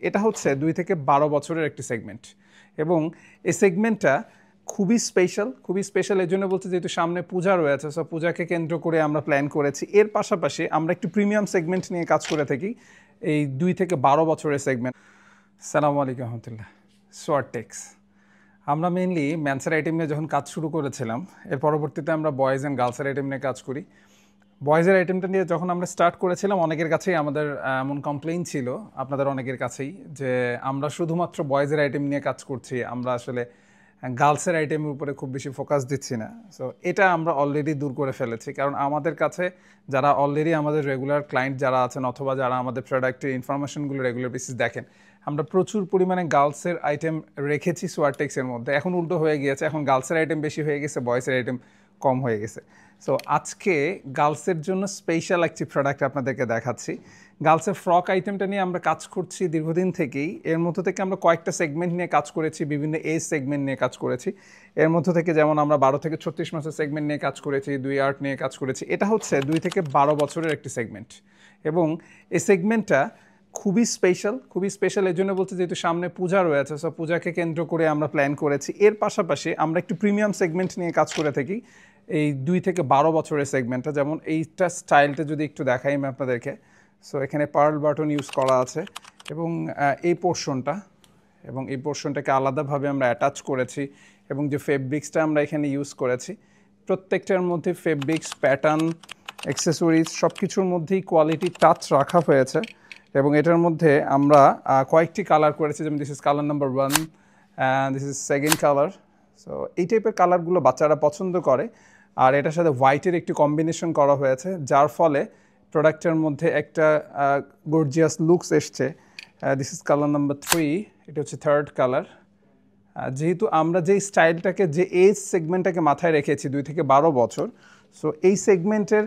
এটা হচ্ছে 2 থেকে 12 বছরের একটি সেগমেন্ট এবং এই সেগমেন্টটা খুবই স্পেশাল এর জন্য বলতে যেহেতু সামনে পূজা রয়েছে, সো পূজাকে কেন্দ্র করে আমরা প্ল্যান করেছি। এর পাশাপাশি আমরা একটু প্রিমিয়াম সেগমেন্ট নিয়ে কাজ করে থাকি, এই 2 থেকে 12 বছরের সেগমেন্ট। সালামু আলাইকুম রহমতুল্লাহ। সোয়ারটেক্স আমরা মেইনলি ম্যানসের আইটেম নিয়ে যখন কাজ শুরু করেছিলাম, এর পরবর্তীতে আমরা বয়েজ অ্যান্ড গার্লসের আইটেম নিয়ে কাজ করি। বয়েজের আইটেমটা নিয়ে যখন আমরা স্টার্ট করেছিলাম, অনেকের কাছেই আমাদের এমন কমপ্লেইন ছিল, আপনাদের অনেকের কাছেই, যে আমরা শুধুমাত্র বয়েজের আইটেম নিয়ে কাজ করছি, আমরা আসলে গার্লসের আইটেমের উপরে খুব বেশি ফোকাস দিচ্ছি না। সো এটা আমরা অলরেডি দূর করে ফেলেছি, কারণ আমাদের কাছে যারা অলরেডি আমাদের রেগুলার ক্লায়েন্ট যারা আছেন অথবা যারা আমাদের প্রোডাক্টের ইনফরমেশনগুলো রেগুলার বেসিস দেখেন, আমরা প্রচুর পরিমাণে গার্লসের আইটেম রেখেছি সোয়ারটেক্সের মধ্যে। এখন উল্টো হয়ে গিয়েছে, এখন গার্লসের আইটেম বেশি হয়ে গেছে, বয়েজের আইটেম কম হয়ে গেছে। সো আজকে গার্লসের জন্য স্পেশাল একটি প্রোডাক্ট আপনাদেরকে দেখাচ্ছি। গার্লসের ফ্রক আইটেমটা নিয়ে আমরা কাজ করছি দীর্ঘদিন থেকেই। এর মধ্য থেকে আমরা কয়েকটা সেগমেন্ট নিয়ে কাজ করেছি, বিভিন্ন এজ সেগমেন্ট নিয়ে কাজ করেছি। এর মধ্য থেকে যেমন আমরা 12 থেকে 36 মাসের সেগমেন্ট নিয়ে কাজ করেছি, 2 নিয়ে কাজ করেছি। এটা হচ্ছে 2 থেকে 12 বছরের একটি সেগমেন্ট এবং এই সেগমেন্টটা খুবই স্পেশাল এর জন্য বলতে যেহেতু সামনে পূজা রয়েছে, সো পূজাকে কেন্দ্র করে আমরা প্ল্যান করেছি। এর পাশাপাশি আমরা একটু প্রিমিয়াম সেগমেন্ট নিয়ে কাজ করে থাকি, এই 2 থেকে 12 বছরের সেগমেন্টটা। যেমন এইটা স্টাইলটা যদি একটু দেখাই আমি আপনাদেরকে। সো এখানে পার্ল বাটন ইউজ করা আছে এবং এই পোর্শনটাকে আলাদাভাবে আমরা অ্যাটাচ করেছি এবং যে ফেব্রিক্সটা আমরা এখানে ইউজ করেছি, প্রত্যেকটার মধ্যে ফেব্রিক্স, প্যাটার্ন, অ্যাক্সেসরিজ সব কিছুর মধ্যেই কোয়ালিটি টাচ রাখা হয়েছে। এবং এটার মধ্যে আমরা কয়েকটি কালার করেছি, যেমন this is colour number 1 and this is second colour. So এই টাইপের কালারগুলো বাচ্চারা পছন্দ করে, আর এটার সাথে হোয়াইটের একটি কম্বিনেশন করা হয়েছে, যার ফলে প্রোডাক্টের মধ্যে একটা গর্জিয়াস লুকস এসছে। দিস ইজ কালার নাম্বার 3, এটা হচ্ছে থার্ড কালার। যেহেতু আমরা যেই স্টাইলটাকে, যে এজ সেগমেন্টটাকে মাথায় রেখেছি 2 থেকে 12 বছর, সো এই সেগমেন্টের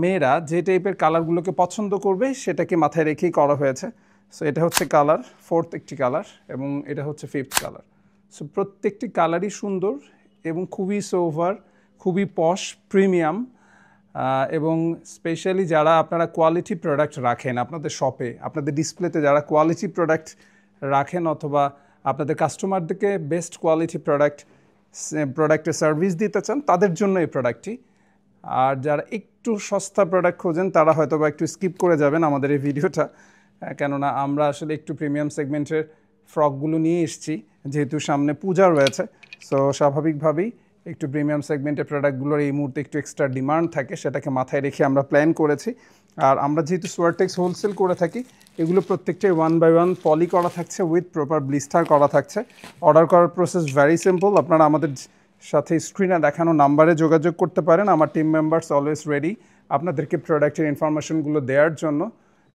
মেয়েরা যে টাইপের কালারগুলোকে পছন্দ করবে সেটাকে মাথায় রেখেই করা হয়েছে। সো এটা হচ্ছে কালার 4th একটি কালার এবং এটা হচ্ছে 5th কালার। সো প্রত্যেকটি কালারই সুন্দর এবং খুবই সোভার, খুবই পশ, প্রিমিয়াম। এবং স্পেশালি যারা আপনারা কোয়ালিটি প্রোডাক্ট রাখেন আপনাদের শপে, আপনাদের ডিসপ্লেতে যারা কোয়ালিটি প্রোডাক্ট রাখেন অথবা আপনাদের কাস্টমারদেরকে বেস্ট কোয়ালিটি প্রোডাক্টের সার্ভিস দিতে চান, তাদের জন্য এই প্রোডাক্টটি। আর যারা একটু সস্তা প্রোডাক্ট খোঁজেন তারা হয়তো বা একটু স্কিপ করে যাবেন আমাদের এই ভিডিওটা, কেননা আমরা আসলে একটু প্রিমিয়াম সেগমেন্টের ফ্রকগুলো নিয়ে এসেছি, যেহেতু সামনে পূজা রয়েছে। সো স্বাভাবিকভাবেই একটু প্রিমিয়াম সেগমেন্টের প্রোডাক্টগুলোর এই মুহূর্তে একটু এক্সট্রা ডিমান্ড থাকে, সেটাকে মাথায় রেখে আমরা প্ল্যান করেছি। আর আমরা যেহেতু সোয়ারটেক্স হোলসেল করে থাকি, এগুলো প্রত্যেকটাই 1 by 1 পলি করা থাকছে, উইথ প্রপার ব্লিস্টার করা থাকছে। অর্ডার করার প্রসেস ভেরি সিম্পল। আপনারা আমাদের সাথে স্ক্রিনে দেখানো নাম্বারে যোগাযোগ করতে পারেন। আমার টিম মেম্বার্স অলওয়েজ রেডি আপনাদেরকে প্রোডাক্টের ইনফরমেশনগুলো দেওয়ার জন্য।